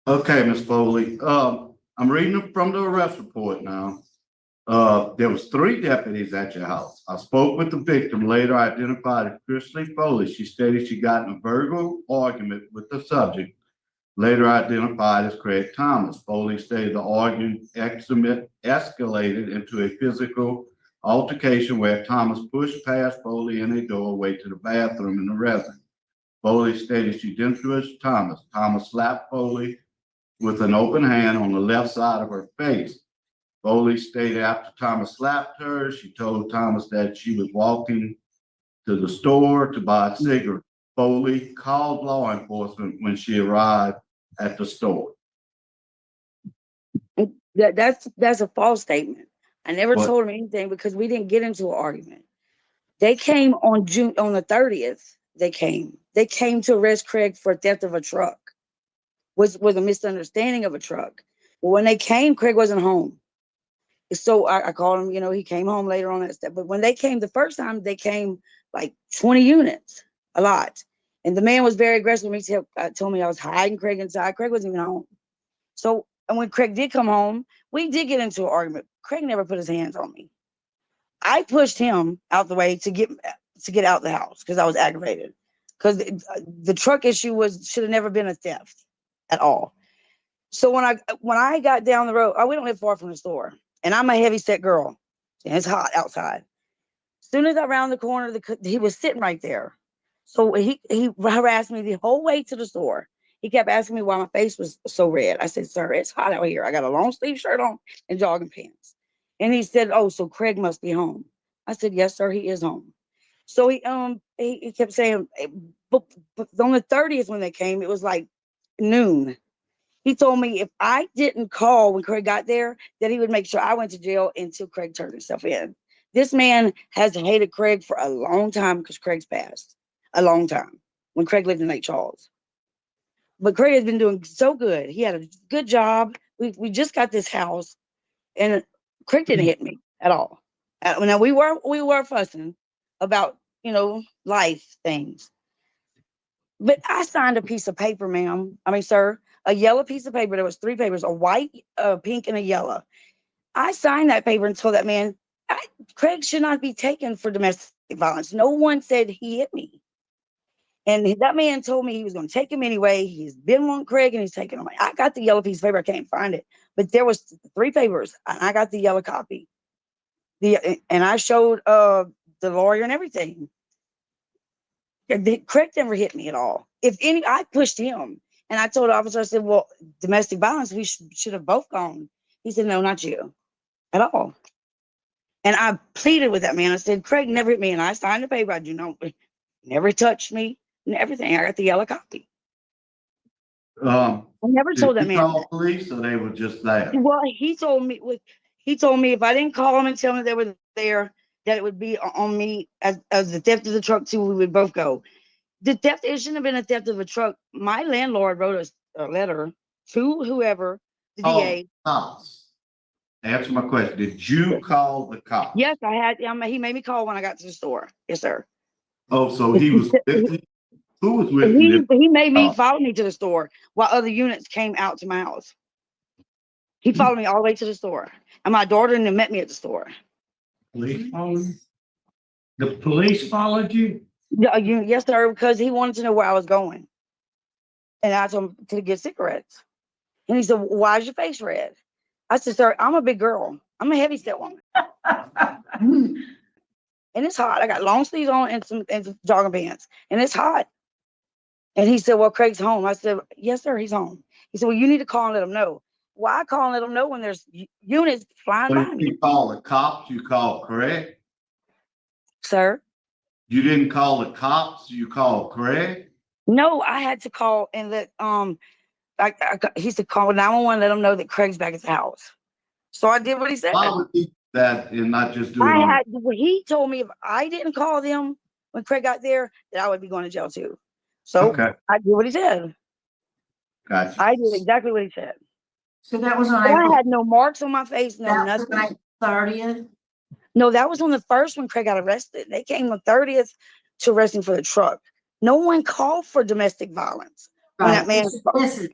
Speaker 2: Okay, Ms. Foley, I'm reading from the arrest report now. There was 3 deputies at your house. I spoke with the victim, later identified as Christy Foley. She stated she got in a verbal argument with the subject, later identified as Craig Thomas. Foley stated the argument escalated into a physical altercation where Thomas pushed past Foley in a doorway to the bathroom in the residence. Foley stated she didn't push Thomas. Thomas slapped Foley with an open hand on the left side of her face. Foley stated after Thomas slapped her, she told Thomas that she was walking to the store to buy a cigarette. Foley called law enforcement when she arrived at the store.
Speaker 10: That's a false statement. I never
Speaker 2: What?
Speaker 10: told him anything because we didn't get into an argument. They came on the 30th. They came to arrest Craig for theft of a truck. Was a misunderstanding of a truck. Well, when they came, Craig wasn't home. So I called him, he came home later on that step. But when they came the first time, they came like 20 units, a lot. And the man was very aggressive with me. Told me I was hiding Craig inside. Craig wasn't even home. So, and when Craig did come home, we did get into an argument. Craig never put his hands on me. I pushed him out the way to get out the house because I was aggravated. Because the truck issue should have never been a theft at all. So when I got down the road, we don't live far from the store, and I'm a heavy set girl, and it's hot outside. As soon as I round the corner, he was sitting right there. So he harassed me the whole way to the store. He kept asking me why my face was so red. I said, "Sir, it's hot out here. I got a long sleeve shirt on and jogging pants." And he said, "Oh, so Craig must be home." I said, "Yes, sir, he is home." So he kept saying, but on the 30th when they came, it was like noon. He told me if I didn't call when Craig got there, that he would make sure I went to jail until Craig turned himself in. This man has hated Craig for a long time because Craig's passed. A long time. When Craig lived in Lake Charles. But Craig has been doing so good. He had a good job. We just got this house. And Craig didn't hit me at all. Now we were fussing about, life things. But I signed a piece of paper, sir, a yellow piece of paper. There was 3 papers, a white, a pink, and a yellow. I signed that paper and told that man, Craig should not be taken for domestic violence. No one said he hit me. And that man told me he was going to take him anyway. He's been on Craig and he's taking him. I got the yellow piece of paper. I can't find it. But there was 3 papers. And I got the yellow copy. And I showed the lawyer and everything. Craig never hit me at all. I pushed him. And I told the officer, I said, well, domestic violence, we should have both gone. He said, no, not you at all. And I pleaded with that man. I said, Craig never hit me. And I signed the paper. I do not, never touched me and everything. I got the yellow copy. I never
Speaker 2: Did
Speaker 10: told that
Speaker 2: you
Speaker 10: man.
Speaker 2: call police or they were just there?
Speaker 10: Well, he told me if I didn't call him and tell him they were there, that it would be on me as the theft of the truck too. We would both go. The theft, it shouldn't have been a theft of a truck. My landlord wrote a letter to whoever, the DA.
Speaker 2: Cops. Answer my question. Did you call the cops?
Speaker 10: Yes, I had. He made me call when I got to the store. Yes, sir.
Speaker 2: Oh, so he was with you? Who was with you?
Speaker 10: He made me follow me to the store while other units came out to my house. He followed me all the way to the store. And my daughter and them met me at the store.
Speaker 11: Police followed you? The police followed you?
Speaker 10: Yeah, yes, sir, because he wanted to know where I was going. And I told him to get cigarettes. And he said, why is your face red? I said, sir, I'm a big girl. I'm a heavy set woman. And it's hot. I got long sleeves on and some jogging pants. And it's hot. And he said, well, Craig's home. I said, yes, sir, he's home. He said, well, you need to call and let him know. Why call and let him know when there's units flying by
Speaker 2: When
Speaker 10: me?
Speaker 2: you call the cops, you call Craig?
Speaker 10: Sir?
Speaker 2: You didn't call the cops, you called Craig?
Speaker 10: No, I had to call and let he said call 911, let him know that Craig's back at the house. So I did what he said.
Speaker 2: Why would he do that and not just do it
Speaker 10: I
Speaker 2: on?
Speaker 10: had well, he told me if I didn't call them when Craig got there, that I would be going to jail too. So
Speaker 2: Okay,
Speaker 10: I did what he said.
Speaker 2: gotcha.
Speaker 10: I did exactly what he said.
Speaker 3: So that was on
Speaker 10: But I
Speaker 3: April,
Speaker 10: had no marks on my face, no
Speaker 3: that was on
Speaker 10: nothing.
Speaker 3: April 30th.
Speaker 10: No, that was on the first when Craig got arrested. They came on 30th to arrest him for the truck. No one called for domestic violence. When that
Speaker 3: Right,
Speaker 10: man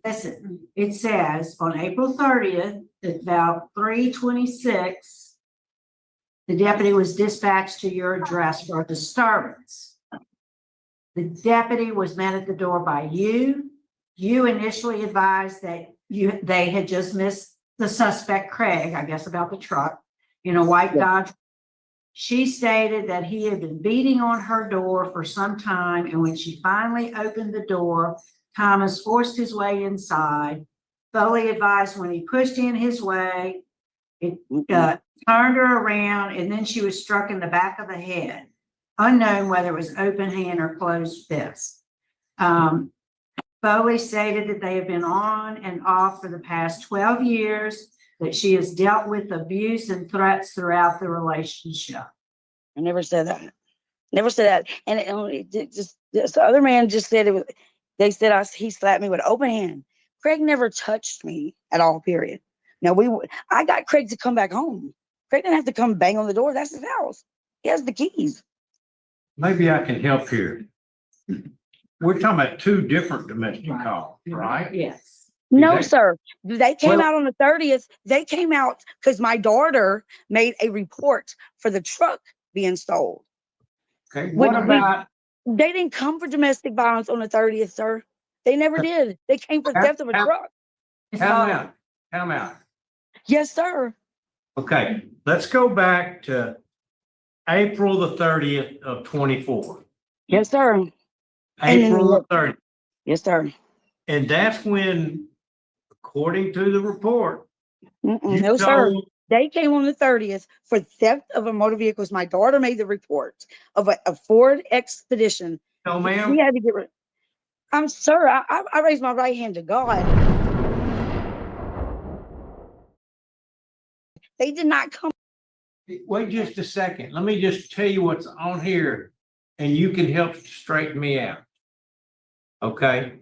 Speaker 3: listen, it says on April 30th, at about 3:26, the deputy was dispatched to your address for a disturbance. The deputy was met at the door by you. You initially advised that they had just missed the suspect, Craig, I guess about the truck, in a white Dodge. She stated that he had been beating on her door for some time, and when she finally opened the door, Thomas forced his way inside. Foley advised when he pushed in his way, it turned her around, and then she was struck in the back of the head, unknown whether it was open hand or closed fist. Foley stated that they have been on and off for the past 12 years, that she has dealt with abuse and threats throughout the relationship.
Speaker 10: I never said that. Never said that. And it only just the other man just said it was. They said he slapped me with an open hand. Craig never touched me at all. Period. Now I got Craig to come back home. Craig didn't have to come bang on the door. That's his house. He has the keys.
Speaker 11: Maybe I can help here. We're talking about two different domestic calls, right?
Speaker 3: Yes.
Speaker 10: No,
Speaker 11: that-
Speaker 10: sir. They came
Speaker 11: Well-
Speaker 10: out on the 30th. They came out because my daughter made a report for the truck being stolen.
Speaker 11: Okay,
Speaker 10: What
Speaker 11: what
Speaker 10: did we-
Speaker 11: about,
Speaker 10: They didn't come for domestic violence on the 30th, sir. They never did. They came for theft of a truck.
Speaker 11: time out.
Speaker 10: Yes, sir.
Speaker 11: Okay, let's go back to April the 30th of 24.
Speaker 10: Yes, sir. And then
Speaker 11: April the 30th.
Speaker 10: Yes, sir.
Speaker 11: And that's when, according to the report, you
Speaker 10: No, sir.
Speaker 11: told,
Speaker 10: They came on the 30th for theft of a motor vehicle. My daughter made the report of a Ford Expedition.
Speaker 11: no
Speaker 10: We
Speaker 11: ma'am,
Speaker 10: had to get rid. Sir, I raised my right hand to God. They did not come.
Speaker 11: wait just a second. Let me just tell you what's on here and you can help straighten me out. Okay?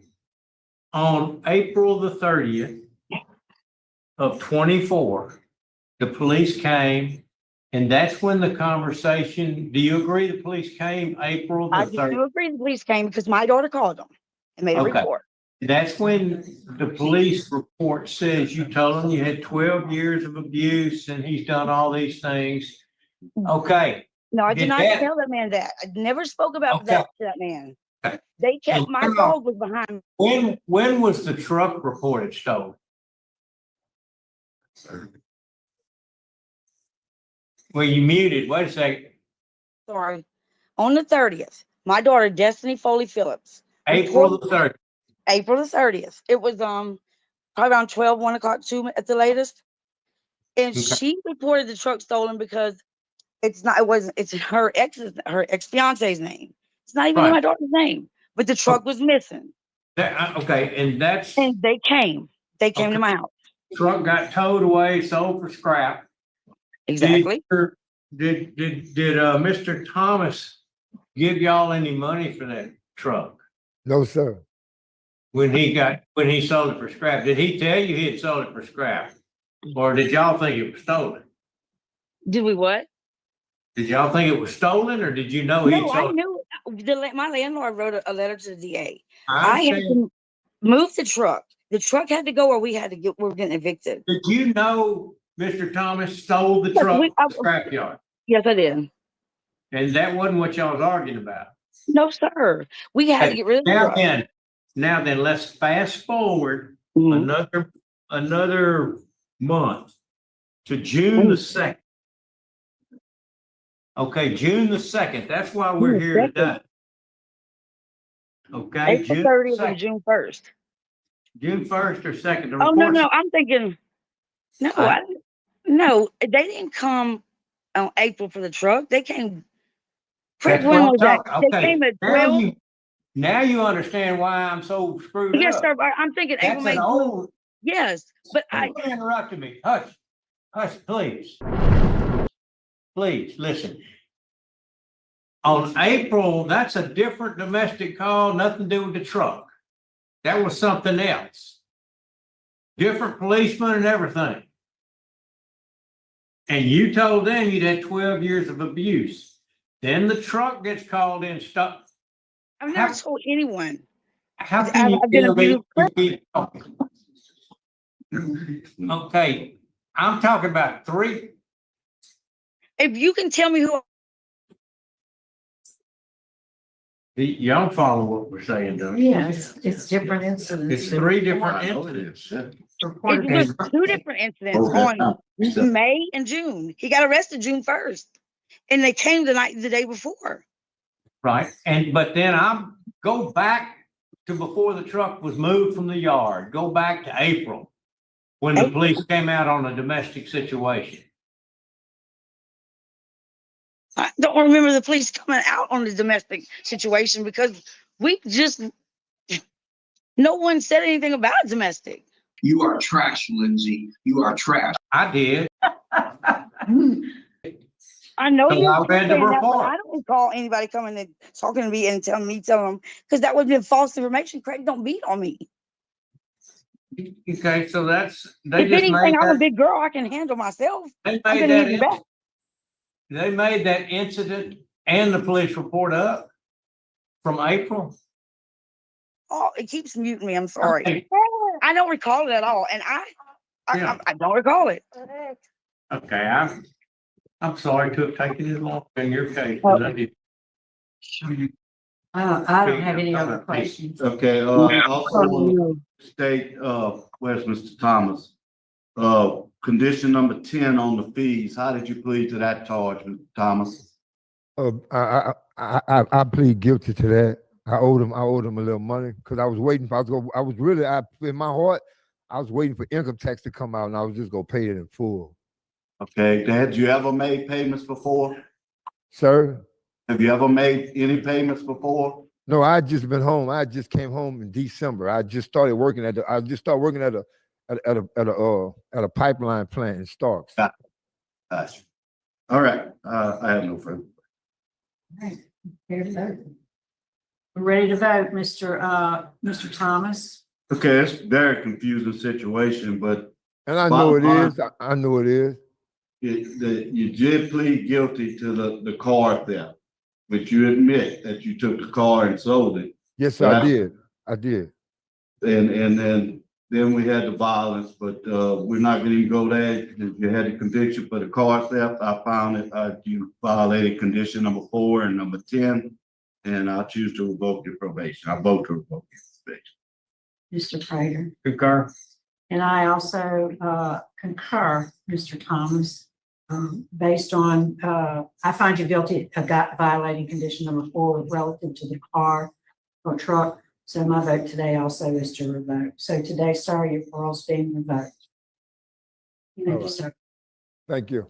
Speaker 11: On April the 30th of 24, the police came and that's when the conversation, do you agree the police came April the
Speaker 10: I
Speaker 11: 30th?
Speaker 10: do agree the police came because my daughter called them and made a
Speaker 11: Okay.
Speaker 10: report.
Speaker 11: That's when the police report says you told him you had 12 years of abuse and he's done all these things. Okay.
Speaker 10: No, I did
Speaker 11: Did
Speaker 10: not
Speaker 11: that-
Speaker 10: tell that man that. I never spoke about
Speaker 11: Okay.
Speaker 10: that to that man.
Speaker 11: Okay.
Speaker 10: They kept
Speaker 11: And
Speaker 10: my
Speaker 11: when-
Speaker 10: dog was behind.
Speaker 11: When was the truck reported stolen? Well, you muted. Wait a second.
Speaker 10: Sorry. On the 30th, my daughter, Destiny Foley Phillips,
Speaker 11: April the 30th.
Speaker 10: April the 30th. It was probably around 12, 1 o'clock, 2 at the latest. And
Speaker 11: Okay.
Speaker 10: she reported the truck stolen because it's her ex fiance's name. It's not even in
Speaker 11: Right.
Speaker 10: my daughter's name, but the truck was missing.
Speaker 11: Okay, and that's
Speaker 10: And they came
Speaker 11: Okay.
Speaker 10: to my house.
Speaker 11: truck got towed away, sold for scrap.
Speaker 10: Exactly.
Speaker 11: Did Mr. Thomas give y'all any money for that truck
Speaker 1: No, sir.
Speaker 11: when he sold it for scrap? Did he tell you he had sold it for scrap? Or did y'all think it was stolen?
Speaker 10: Did we what?
Speaker 11: Did y'all think it was stolen or did you know he
Speaker 10: No, I
Speaker 11: sold it?
Speaker 10: knew my landlord wrote a letter to the DA.
Speaker 11: I
Speaker 10: I had
Speaker 11: understand.
Speaker 10: to move the truck The truck had to go or we were getting evicted.
Speaker 11: Did you know Mr. Thomas stole the
Speaker 10: Yes,
Speaker 11: truck from the scrapyard?
Speaker 10: Yes, I did.
Speaker 11: And that wasn't what y'all was arguing about.
Speaker 10: No, sir. We had to get rid of the truck.
Speaker 11: Now then, let's fast forward
Speaker 10: Mhm.
Speaker 11: another month to June the 2nd. Okay, June the 2nd. That's why we're
Speaker 10: June
Speaker 11: here
Speaker 10: 2nd.
Speaker 11: today. Okay,
Speaker 10: April
Speaker 11: June
Speaker 10: 30th and
Speaker 11: 2nd.
Speaker 10: June 1st.
Speaker 11: June 1st or 2nd. The
Speaker 10: Oh, no,
Speaker 11: reports.
Speaker 10: I'm thinking, no, no, they didn't come on April for the truck. They came, Craig,
Speaker 11: That's what
Speaker 10: when
Speaker 11: I'm
Speaker 10: was that?
Speaker 11: talking.
Speaker 10: They
Speaker 11: Okay,
Speaker 10: came at 12.
Speaker 11: now you understand why I'm so screwed
Speaker 10: Yes,
Speaker 11: up.
Speaker 10: sir. I'm thinking April,
Speaker 11: That's
Speaker 10: May,
Speaker 11: an
Speaker 10: June.
Speaker 11: old.
Speaker 10: Yes, but
Speaker 11: Don't interrupt me. Hush, please. Please, listen. On April, that's a different domestic call, nothing to do with the truck. That was something else. Different policeman and everything. And you told them you'd had 12 years of abuse. Then the truck gets called in, stuck.
Speaker 10: I've never told anyone.
Speaker 11: How can you
Speaker 10: I've been abused.
Speaker 11: Okay, I'm talking about 3.
Speaker 10: If you can tell me who.
Speaker 11: You don't follow what we're saying, don't you?
Speaker 3: Yes, it's different incidents.
Speaker 11: It's 3 different incidents.
Speaker 10: It was 2 different incidents on May and June. He got arrested June 1st. And they came the day before.
Speaker 11: Right, but then go back to before the truck was moved from the yard. Go back to April, when the police came out on a domestic situation.
Speaker 10: I don't remember the police coming out on the domestic situation because no one said anything about domestic.
Speaker 9: You are trash, Lindsay. You are trash.
Speaker 11: I did.
Speaker 10: I know
Speaker 11: So
Speaker 10: you're
Speaker 11: I read the
Speaker 10: saying that, but
Speaker 11: report.
Speaker 10: I don't recall anybody coming and talking to me and telling them, because that would have been false information. Craig, don't beat on me.
Speaker 11: Okay, so
Speaker 10: If anything, I'm a big girl. I can handle myself.
Speaker 11: They
Speaker 10: I'm
Speaker 11: made
Speaker 10: gonna hit you back.
Speaker 11: they made that incident and the police report up from April.
Speaker 10: Oh, it keeps muting me. I'm sorry.
Speaker 11: Okay.
Speaker 10: I don't recall it at all, and
Speaker 11: Yeah.
Speaker 10: I don't recall it.
Speaker 11: Okay, I'm sorry to have taken it long in your case.
Speaker 3: I don't have any other questions.
Speaker 2: Okay, also want to state, where's Mr. Thomas? Condition number 10 on the fees. How did you plead to that charge, Mr. Thomas?
Speaker 1: I plead guilty to that. I owed him a little money because I was waiting for, in my heart, I was waiting for income tax to come out and I was just gonna pay it in full.
Speaker 2: Okay, had you ever made payments before?
Speaker 1: Sir?
Speaker 2: Have you ever made any payments before?
Speaker 1: No, I just been home. I just came home in December. I just started working at a pipeline plant in Starks.
Speaker 2: Gotcha. All right, I have no further.
Speaker 3: Here to vote. We're ready to vote, Mr. Thomas.
Speaker 2: Okay, it's a very confusing situation, but
Speaker 1: And I know it is. I know it is.
Speaker 2: you did plead guilty to the car theft, but you admit that you took the car and sold it.
Speaker 1: Yes,
Speaker 2: So
Speaker 1: I did. I did.
Speaker 2: And then we had the violence, but we're not going to go there. You had a conviction for the car theft. I found that you violated condition number 4 and number 10, and I choose to revoke your probation. I vote to revoke your probation.
Speaker 3: Mr. Prater.
Speaker 11: Concur.
Speaker 3: And I also concur, Mr. Thomas, based on, I find you guilty of violating condition number 4 relative to the car or truck. So my vote today also is to revoke. So today, sir, your parole's being revoked. Thank you, sir.
Speaker 1: Thank you.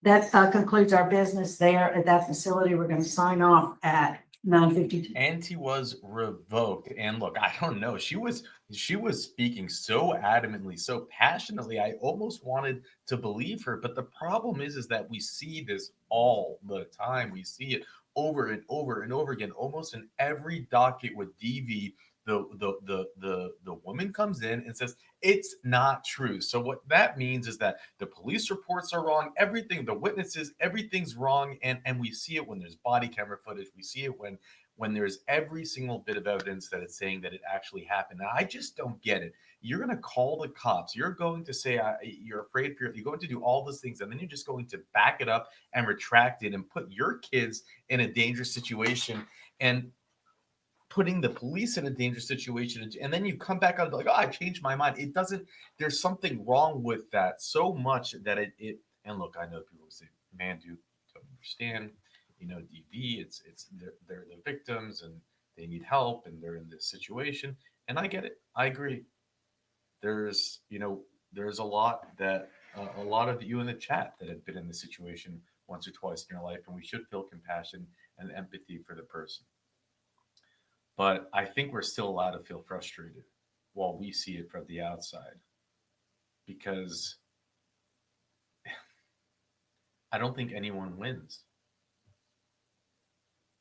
Speaker 3: That concludes our business there at that facility. We're going to sign off at 9:52.
Speaker 4: And he was revoked. And look, I don't know. She was speaking so adamantly, so passionately. I almost wanted to believe her. But the problem is that we see this all the time. We see it over and over and over again, almost in every docket with DV. The woman comes in and says it's not true. So what that means is that the police reports are wrong, everything, the witnesses, everything's wrong, and we see it when there's body camera footage. We see it when when there's every single bit of evidence that it's saying that it actually happened. Now, I just don't get it. You're going to call the cops. You're going to say you're afraid. You're going to do all those things, and then you're just going to back it up and retract it and put your kids in a dangerous situation and putting the police in a dangerous situation. And then you come back on like, oh, I changed my mind. It doesn't. There's something wrong with that so much that it. And look, I know people say, man, dude, don't understand. You know, DV, they're the victims and they need help and they're in this situation. And I get it. I agree. There's a lot of you in the chat that have been in this situation once or twice in your life, and we should feel compassion and empathy for the person. But I think we're still allowed to feel frustrated while we see it from the outside, because I don't think anyone wins.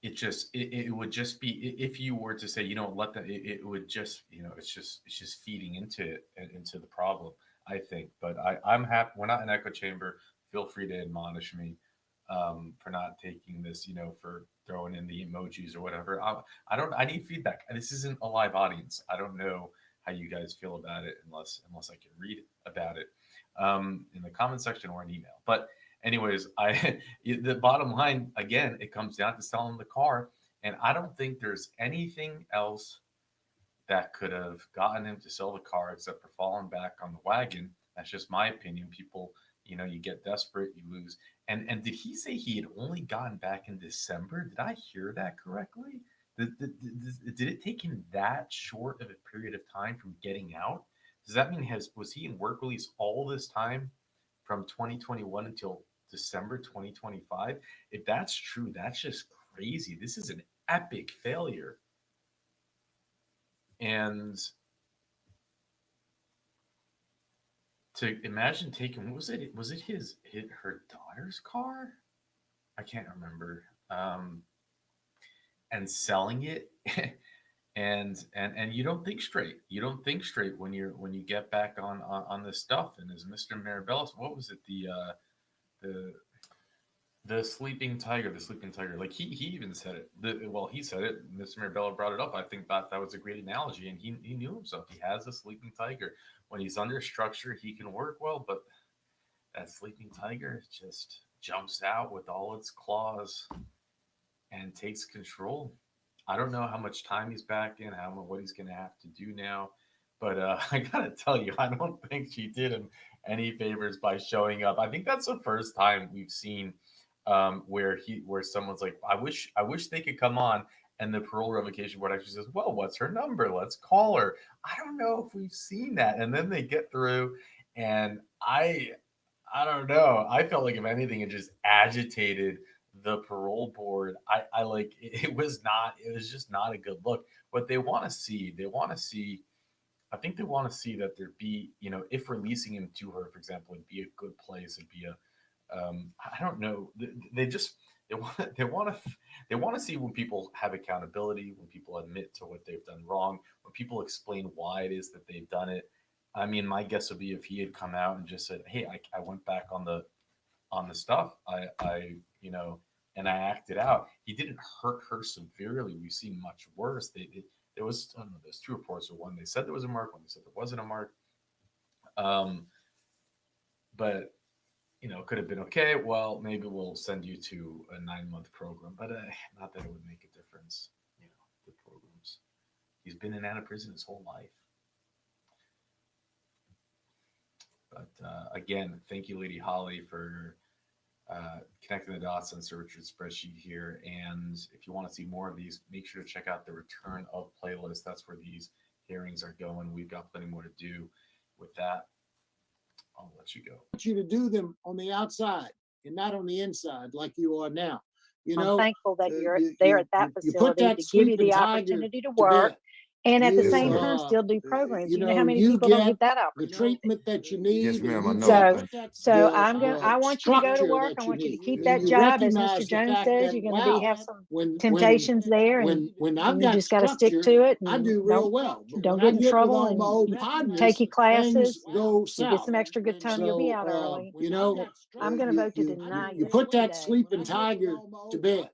Speaker 4: It would just be, if you were to say, let them, it would just, it's just feeding into the problem, I think. But I'm happy. We're not an echo chamber. Feel free to admonish me for not taking this, for throwing in the emojis or whatever. I need feedback. This isn't a live audience. I don't know how you guys feel about it unless I can read about it in the comment section or an email. But anyways, the bottom line, again, it comes down to selling the car. And I don't think there's anything else that could have gotten him to sell the car except for falling back on the wagon. That's just my opinion. People, you get desperate, you lose. And did he say he had only gotten back in December? Did I hear that correctly? Did it take him that short of a period of time from getting out? Does that mean was he in work release all this time from 2021 until December 2025? If that's true, that's just crazy. This is an epic failure. And to imagine taking, what was it? Was it her daughter's car? I can't remember. And selling it. And you don't think straight. You don't think straight when you get back on this stuff. And as Mr. Marabellis, what was it? The sleeping tiger. Like he even said it. He said it. Mr. Marabella brought it up. I think that was a great analogy. And he knew himself. He has a sleeping tiger. When he's under structure, he can work well. But that sleeping tiger just jumps out with all its claws and takes control. I don't know how much time he's back in, what he's going to have to do now. But I got to tell you, I don't think she did him any favors by showing up. I think that's the first time we've seen where someone's like, I wish they could come on. And the parole revocation board actually says, well, what's her number? Let's call her. I don't know if we've seen that. And then they get through. And I don't know. I felt like, if anything, it just agitated the parole board. I like, it was just not a good look. What they want to see, I think they want to see that there be, if releasing him to her, for example, would be a good place. It'd be I don't know. They want to see when people have accountability, when people admit to what they've done wrong, when people explain why it is that they've done it. I mean, my guess would be if he had come out and just said, hey, I went back on the stuff. And I acted out. He didn't hurt her severely. We've seen much worse. There was, I don't know, there's two reports. One, they said there was a mark. One, they said there wasn't a mark. But, it could have been, okay, well, maybe we'll send you to a 9-month program. But not that it would make a difference, the programs. He's been in and out of prison his whole life. But again, thank you, Lady Holly, for connecting the dots on Sir Richard's spreadsheet here. And if you want to see more of these, make sure to check out the return of playlist. That's where these hearings are going. We've got plenty more to do. With that, I'll let you go.
Speaker 6: I want you to do them on the outside and not on the inside like you are now.
Speaker 5: I'm thankful that you're
Speaker 6: you-
Speaker 5: there
Speaker 6: you-
Speaker 5: at that
Speaker 6: you put
Speaker 5: facility
Speaker 6: that
Speaker 5: to give you
Speaker 6: sleeping
Speaker 5: the
Speaker 6: tiger
Speaker 5: opportunity to
Speaker 6: to
Speaker 5: work.
Speaker 6: bed.
Speaker 5: And at the
Speaker 1: Yes,
Speaker 5: same
Speaker 1: ma'am.
Speaker 5: time, still do programs.
Speaker 6: you
Speaker 5: You know how
Speaker 6: know,
Speaker 5: many
Speaker 6: you
Speaker 5: people don't
Speaker 6: get
Speaker 5: get that
Speaker 6: the
Speaker 5: opportunity?
Speaker 6: treatment that you need.
Speaker 1: Yes, ma'am, I
Speaker 6: and
Speaker 1: know.
Speaker 6: you
Speaker 5: So,
Speaker 6: get the
Speaker 5: so I want you to go to
Speaker 6: structure
Speaker 5: work.
Speaker 6: that
Speaker 5: I
Speaker 6: you
Speaker 5: want you to
Speaker 6: need.
Speaker 5: keep
Speaker 6: And
Speaker 5: that
Speaker 6: you
Speaker 5: job. As
Speaker 6: recognize
Speaker 5: Mr.
Speaker 6: the
Speaker 5: Jones
Speaker 6: fact
Speaker 5: says,
Speaker 6: that,
Speaker 5: you're going to
Speaker 6: wow,
Speaker 5: have some
Speaker 6: when
Speaker 5: temptations there, and
Speaker 6: I've
Speaker 5: you
Speaker 6: got
Speaker 5: just got to stick
Speaker 6: structure,
Speaker 5: to it.
Speaker 6: I
Speaker 5: And
Speaker 6: do real
Speaker 5: don't
Speaker 6: well. But
Speaker 5: don't
Speaker 6: when
Speaker 5: get
Speaker 6: I
Speaker 5: in
Speaker 6: get with
Speaker 5: trouble,
Speaker 6: all my old
Speaker 5: and
Speaker 6: partners,
Speaker 5: take your classes.
Speaker 6: things go
Speaker 5: You
Speaker 6: south.
Speaker 5: get some extra good time. You'll be
Speaker 6: So,
Speaker 5: out early.
Speaker 6: you know,
Speaker 5: I'm going to vote to deny
Speaker 6: you
Speaker 5: you
Speaker 6: put that
Speaker 5: today.
Speaker 6: sleeping tiger to bed.